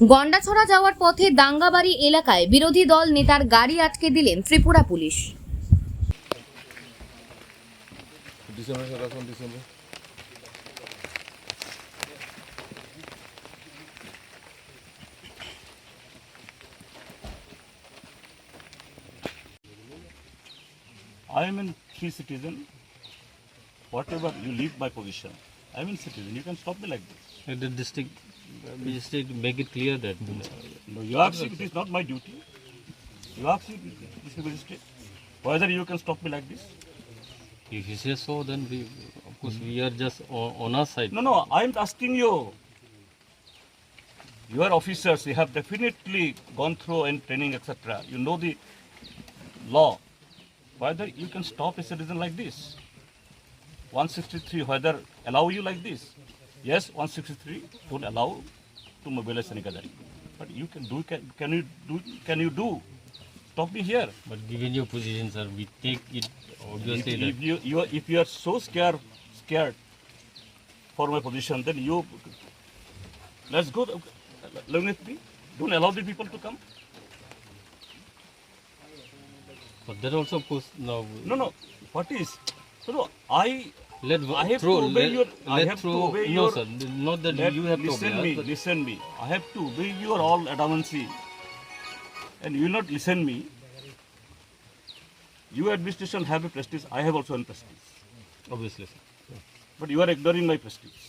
গন্ডাছড়া যাওয়ার পথে দাঙ্গাবাড়ি এলাকায় বিরোধী দল নেতার গাড়ি আটকে দিলেন Tripura police. I am a free citizen. Whatever you leave my position, I am a citizen. You can stop me like this. The district magistrate make it clear that No, you ask if it is not my duty. You ask if this is magistrate whether you can stop me like this. if he says so, then we, of course, we are just on our side. No. I am asking you. You are officers. You have definitely gone through and training, etc. You know the law. Whether you can stop a citizen like this. 163 whether allow you like this. Yes, 163 don't allow to mobilize any gathering. But you can do. Can you do? Stop me here. But given your position, sir, we take it obviously that If you are so scared for my position, then you let's go. Along with me. Don't allow the people to come. but that also, of course, now No. What is? No. I have throw, to obey your. I let have throw. to obey No, your. sir, not that you have to obey us, but Listen me. I have to obey your all adamancy, and you will not listen me. You administration have a prestige. I have also a prestige, obviously, sir. but you are ignoring my prestige.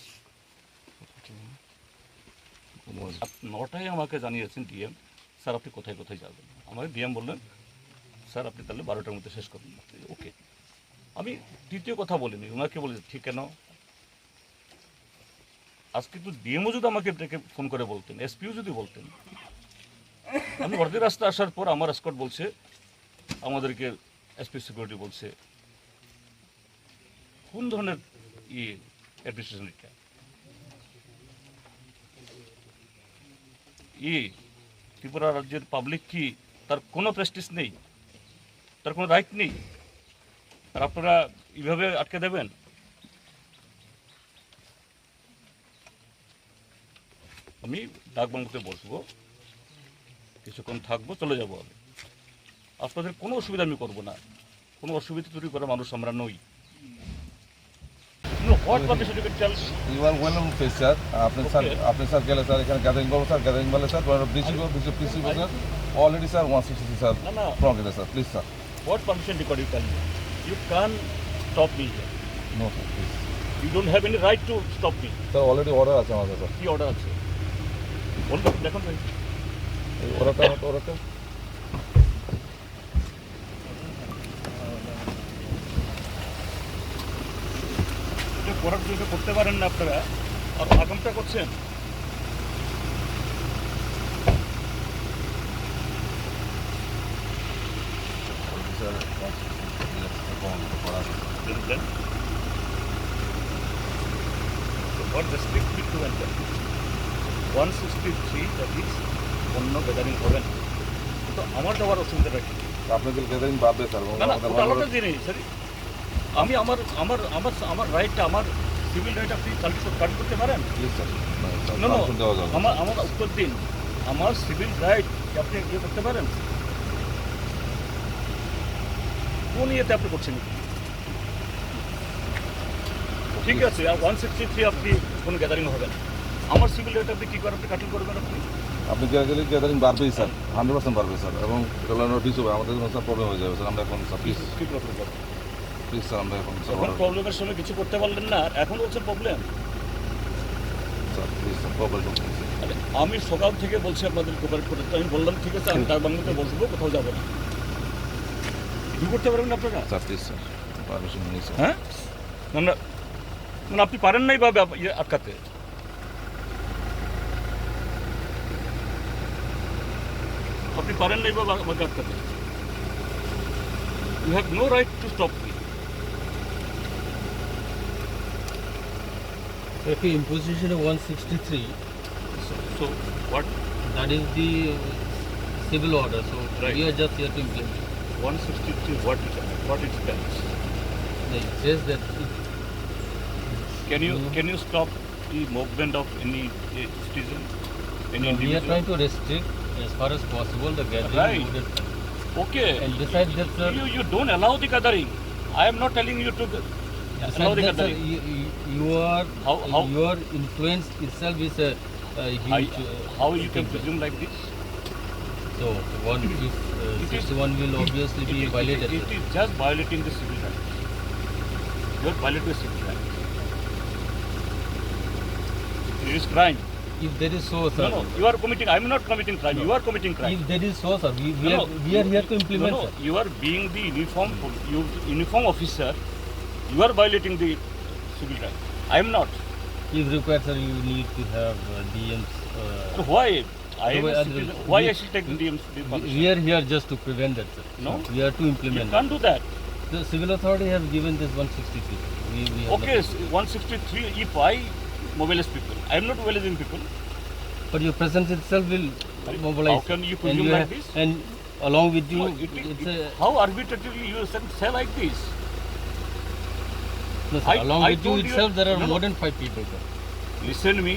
নটায় আমাকে জানিয়েছেন DM sir আপনি কোথায় কোথায় যাবেন। আমাকে DM বললেন sir আপনি তাহলে 12টার মধ্যে শেষ করুন। ওকে, আমি দ্বিতীয় কথা বলিনি, ওনাকে বলেছি ঠিক কেন। আজকে তো ডিএমও যদি আমাকে ডেকে ফোন করে বলতেন, এসপিও যদি বলতেন, আমি অর্ধেক রাস্তা আসার পর আমার এসকর্ট বলছে আমাদেরকে এসপি সিকিউরিটি বলছে কোন ধরনের অ্যাডমিনিস্ট্রেশন এটা ত্রিপুরা রাজ্যের পাবলিক কি তার কোনো প্রেস্টিজ নেই, তার কোনো রাইট নেই, আর আপনারা এইভাবে আটকে দেবেন। আমি ডাকবাংলোতে বসবো, কিছুক্ষণ থাকবো, চলে যাবো। আমি আপনাদের কোনো অসুবিধা আমি করবো না, কোনো অসুবিধা তৈরি করার মানুষ আমরা নই। What permission you can tell. You are welcome, please, sir. আপনি স্যার গেলে স্যার এখানে গ্যাদারিং করবো স্যার, গ্যাদারিং বলে sir PC sir already sir 163 sir না ফ্রম গেলে sir please sir. What permission record you can, you can stop me here. No sir please you don't have any right to stop me. Sir already order আছে আমাদের sir. কি order আছে বলবেন, দেখুন ভাই। এই অর্ডারটা করার জন্য করতে পারেন না আপনারা, আর আগামটা করছেন। What restrict me to enter? 163 that is অন্য গ্যাদারিং হবে না, তো আমার যাওয়ার অসুবিধাটা কি? আপনাদের গ্যাদারিং বাড়বে স্যার। না ওটা আলাদা জিনিস। সরি, আমি আমার রাইটটা, আমার সিভিল রাইট আপনি কার্ড করতে পারেন। প্লিজ স্যার আমার উত্তর দিন, আমার সিভিল রাইট আপনি ইয়ে করতে পারেন? কোন ইয়েতে আপনি করছেন? ঠিক আছে, আর 163 আপনি কোনো গ্যাদারিং হবে না। আমার সিভিল রাইট আপনি কী করে আপনি কাটিং করবেন? আপনি গেলে গ্যাদারিং বাড়বেই স্যার, 100% বাড়বে স্যার, এবং এটা নোটিস হবে আমাদের জন্য স্যার, প্রবলেম হয়ে যাবে স্যার। আমরা এখন স্যার প্লিজ কী প্রবলেম করবেন? প্লিজ স্যার আমরা এখন স্যার যখন প্রবলেমের সময় কিছু করতে পারলেন না, এখন বলছেন problem. Sir please sir problem. আমি সকাল থেকে বলছি আপনাদের কোপারেট করতে, আমি বললাম ঠিক আছে আমি ডাকবাংলোতে বসবো, কোথাও যাবো না। কি করতে পারবেন আপনারা? স্যার প্লিজ স্যার পারমিশন নিয়ে স্যার। হ্যাঁ, মানে আপনি পারেন নাই বা ইয়ে আটকাতে? আপনি পারেন নাই বা আমাকে আটকাতে? You have no right to stop me. if the imposition of 163, So what? that is the civil order. So Right. we are just here to implement. 163 what it stands? It says that Can you stop the movement of any citizen? any We are individual. trying to restrict as far as possible the gathering. Right. Okay. And besides that, sir, You don't allow the gathering. I am not telling you to allow besides the that, sir, gathering. How- your influence itself is a huge. How you can thing. presume like this? So, 61 will obviously be violated. It is just violating the civil rights. You are violating the civil rights. It is crime. If there is so, sir. No, you are committing. I am not committing crime. You are committing crime. If there is so, sir, we No, are here to implement, No, sir. you are being the uniform officer. You are violating the civil rights. I am not. If required, sir, you need to have DMs. So why? I am So, a citizen. Why I should take DMs? We are here just to prevent that, sir. No. We are to You implement. can't do that. The civil authority have given this 163. We have Okay, nothing. 163. If I mobilize people, I am not mobilizing people. But your presence itself will Right. mobilize. How can you and presume you like have- this? And along with you, No, it's a, how arbitrarily you say like this? no, sir, along I with you told you- itself, there are no, more no. than 5 people, sir. Listen me.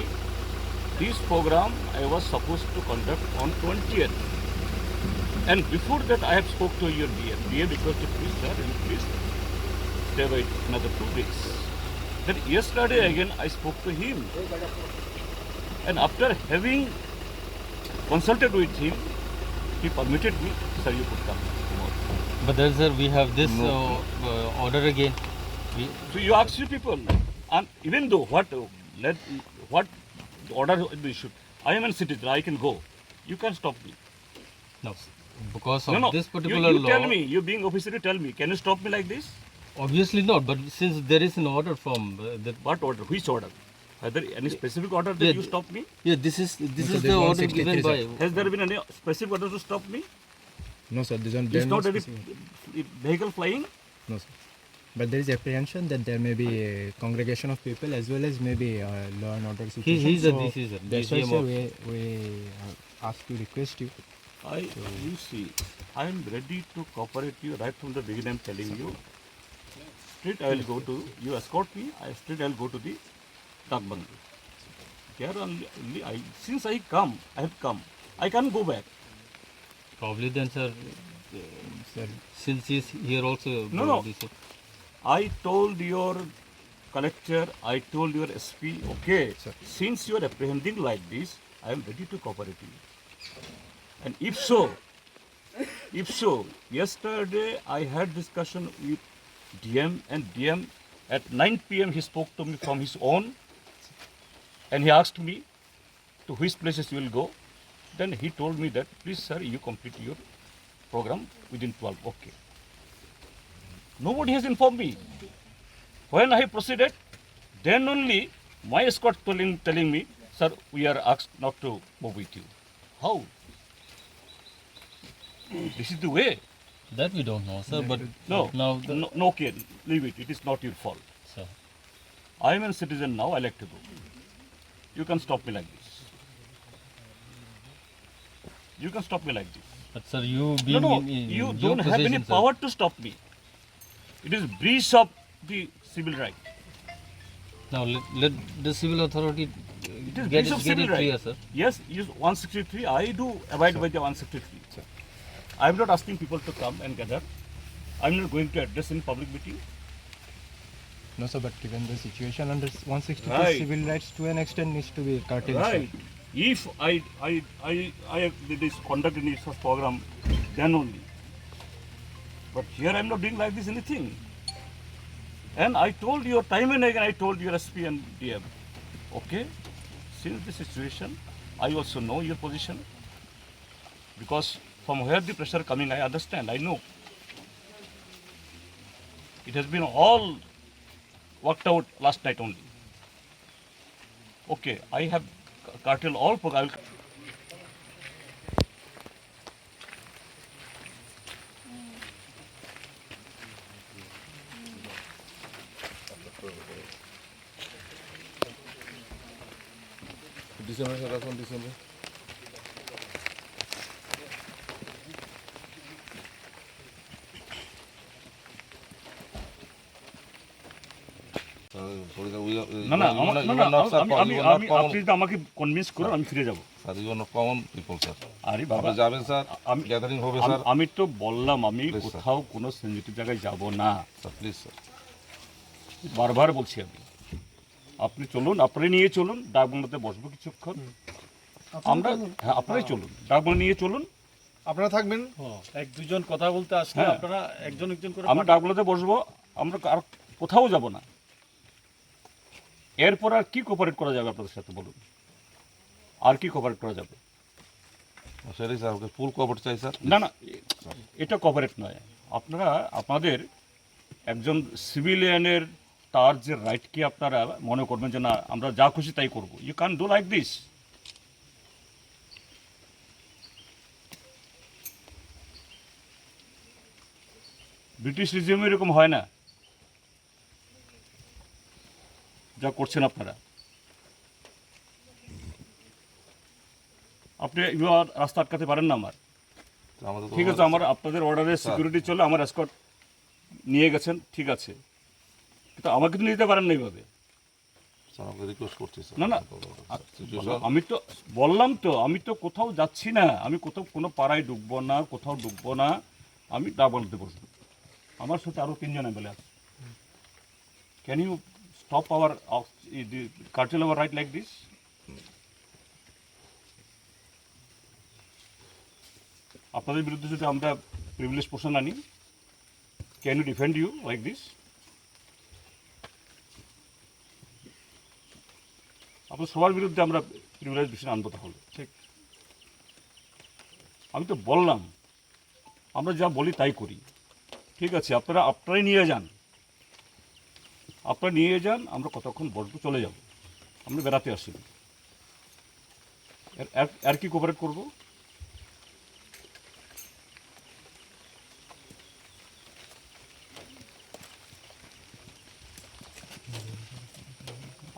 This program I was supposed to conduct on 20th. And before that I have spoke to your DM. DM requested, please sir, will you please stay wait another 2 days. Then yesterday again I spoke to him. And after having consulted with him, he permitted me, sir, you could come tomorrow. But then, sir, we have this order again. We, So you ask you people, and even though what order they should, I am a citizen, I can go. You can't stop me. no, because of this particular you law. tell me, you being officer, you tell me, can you stop me like this? Obviously not, but since there is an order from the What order? Which order? Are there any specific order that Yeah, you stop me? yeah, this is there's the order 163, given by. Has there been any specific order to stop me? No, sir, Is not any vehicle flying? No, sir. But there is apprehension that there may be a congregation of people as well as maybe law and order situation. He's a So DC, sir. that's why, DCM sir, of- we ask you, request you. You see, I am ready to cooperate you right from the beginning. I'm telling you. Straight I will go to, you escort me, straight I will go to the Dagbandi. Here only, since I have come. I can't go back. Probably then, sir, Sir, since he's here also. No. DC. I told your collector, I told your SP, okay, Sir. since you are apprehending like this, I am ready to cooperate with you. And if so, yesterday I had discussion with DM, and DM at 9 p.m. he spoke to me from his own, and he asked me to which places you will go. Then he told me that, please sir, you complete your program within 12. Okay. Nobody has informed me. When I proceeded, then only my escort telling me, sir, we are asked not to move with you. How? This is the way. That we don't know, sir. But No, now, no, okay, leave it. It is not your fault. sir. I am a citizen now. I like to go. You can stop me like this. You can stop me like this. But sir, you being No, in you your don't have any position, sir. power to stop me. It is breach of the civil right. Now let the civil authority It is get breach of it civil clear, right. sir. Yes, use 163. I do abide by the 163. I am not asking people to come and gather. I am not going to address in public meeting. no, sir, but given the situation under 162, Right. civil rights to an extent needs to be curtailed. sir. Right. If I did this conduct in such program, then only. But here I am not doing like this anything. And I told you time and again, I told your SP and DM, okay, since the situation, I also know your position. Because from where the pressure coming, I understand, I know. It has been all worked out last night only. Okay, I have curtailed all program. December sir রাখুন December না না আমি আপনি যদি আমাকে convince করুন আমি ফিরে যাব sir you are common people sir. আরে বাবা, আপনি যাবেন স্যার, আমি গ্যাদারিং হবে স্যার। আমি তো বললাম আমি Please, sir. কোথাও কোনো সেনজিটিভ জায়গায় যাব না, স্যার প্লিজ স্যার। বারবার বলছি আমি। আপনি চলুন, আপনি নিয়ে চলুন, ডাকবাংলাতে বসবো কিছুক্ষণ আমরা। হ্যাঁ, আপনারাই চলুন, ডাকবাংলা নিয়ে চলুন, আপনারা থাকবেন? এক দুজন কথা বলতে আসলে হ্যাঁ। আপনারা একজন একজন করে আমরা ডাকবাংলাতে বসবো, আমরা আর কোথাও যাব না। এরপর আর কি কোঅপারেট করা যাবে আপনাদের সাথে বলুন, আর কি কোঅপারেট করা যাবে? সেটাই স্যার, ওকে ফুল কভার চাই স্যার। না না, এটা কোঅপারেট নয়। আপনারা আপনাদের একজন সিভিলিয়ানের তার যে রাইটকে আপনারা মনে করবেন যে না আমরা যা খুশি তাই করব। You can do like this. British রিজিমে এরকম হয় না যা করছেন আপনারা। আপনি রাস্তা আটকাতে পারেন না আমার, আমাদের তো ঠিক আছে? আমার আপনাদের অর্ডারে সিকিউরিটি চলে, আমার এসকর্ট নিয়ে গেছেন, ঠিক আছে, কিন্তু আমাকে তো নিতে পারেন না এইভাবে। স্যার আমাকে রিকোয়েস্ট করছি স্যার। না না, সিচুয়েশন আমি তো বললাম তো, আমি তো কোথাও যাচ্ছি না, আমি কোথাও কোনো পাড়ায় ঢুকবো না, কোথাও ঢুকবো না, আমি ডাকবাংলাতে বসবো। আমার সাথে আরও 3 জন এমএলএ আছে। Can you stop our cartel our right like this? আপনাদের বিরুদ্ধে যদি আমরা প্রিভিলেজ পোর্শন আনি, can you defend you like this? আপনার সবার বিরুদ্ধে আমরা প্রিভিলেজ পোর্শন আনবো তাহলে। ঠিক। আমি তো বললাম আমরা যা বলি তাই করি, ঠিক আছে? আপনারাই নিয়ে যান, আপনারা নিয়ে যান, আমরা কতক্ষণ বসবো, চলে যাব, আমরা বেড়াতে আসিনি। আর কি কোঅপারেট করবো?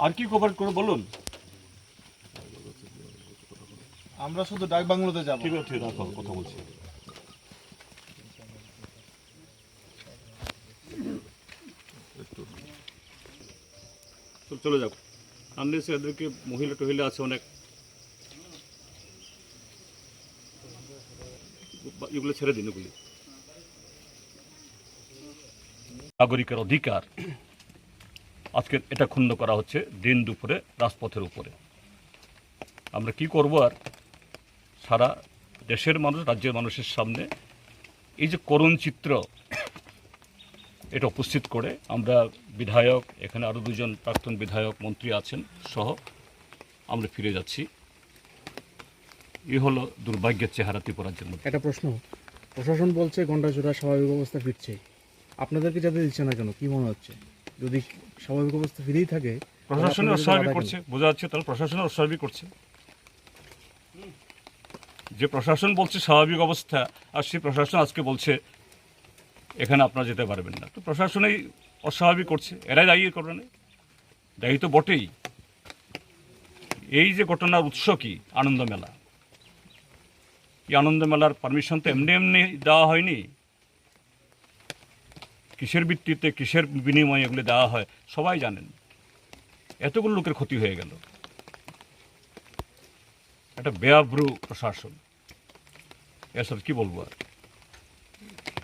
আর কি কোঅপারেট করবো বলুন? আমরা শুধু ডাক বাংলোতে যাব। ঠিক আছে, ঠিক আছে, কথা বলছি। চলে যাও, আনলেস এদেরকে মহিলা টহিলা আছে অনেক, এগুলো ছেড়ে দিন। এগুলি নাগরিকের অধিকার আজকে এটা ক্ষুণ্ণ করা হচ্ছে দিন দুপুরে রাজপথের উপরে। আমরা কি করব আর? সারা দেশের মানুষ, রাজ্যের মানুষের সামনে এই যে করুণ চিত্র, এটা উপস্থিত করে আমরা বিধায়ক, এখানে আরও 2 জন প্রাক্তন বিধায়ক, মন্ত্রী আছেন সহ আমরা ফিরে যাচ্ছি। হলো দুর্ভাগ্যের চেহারা ত্রিপুরাজ্যের মধ্যে। একটা প্রশ্ন, প্রশাসন বলছে ঘণ্টাজোড়া স্বাভাবিক অবস্থা ফিরছে, আপনাদেরকে যাতে দিচ্ছে না কেন, কি মনে হচ্ছে? যদি স্বাভাবিক অবস্থা ফিরেই থাকে, প্রশাসনের অস্বাভাবিক করছে, বোঝা যাচ্ছে তাহলে প্রশাসনের অস্বাভাবিক করছে। যে প্রশাসন বলছে স্বাভাবিক অবস্থা, আর সেই প্রশাসন আজকে বলছে এখানে আপনারা যেতে পারবেন না, তো প্রশাসনেই অস্বাভাবিক করছে, এরাই দায়ী করবে না? দায়ী তো বটেই। এই যে ঘটনার উৎস কি? আনন্দ মেলা। এই আনন্দ মেলার পারমিশন তো এমনি এমনি দেওয়া হয়নি। কিসের ভিত্তিতে, কিসের বিনিময়ে এগুলো দেওয়া হয় সবাই জানেন। এতগুলো লোকের ক্ষতি হয়ে গেল। একটা বেআব্রু প্রশাসন, এর সাথে কী বলবো আর?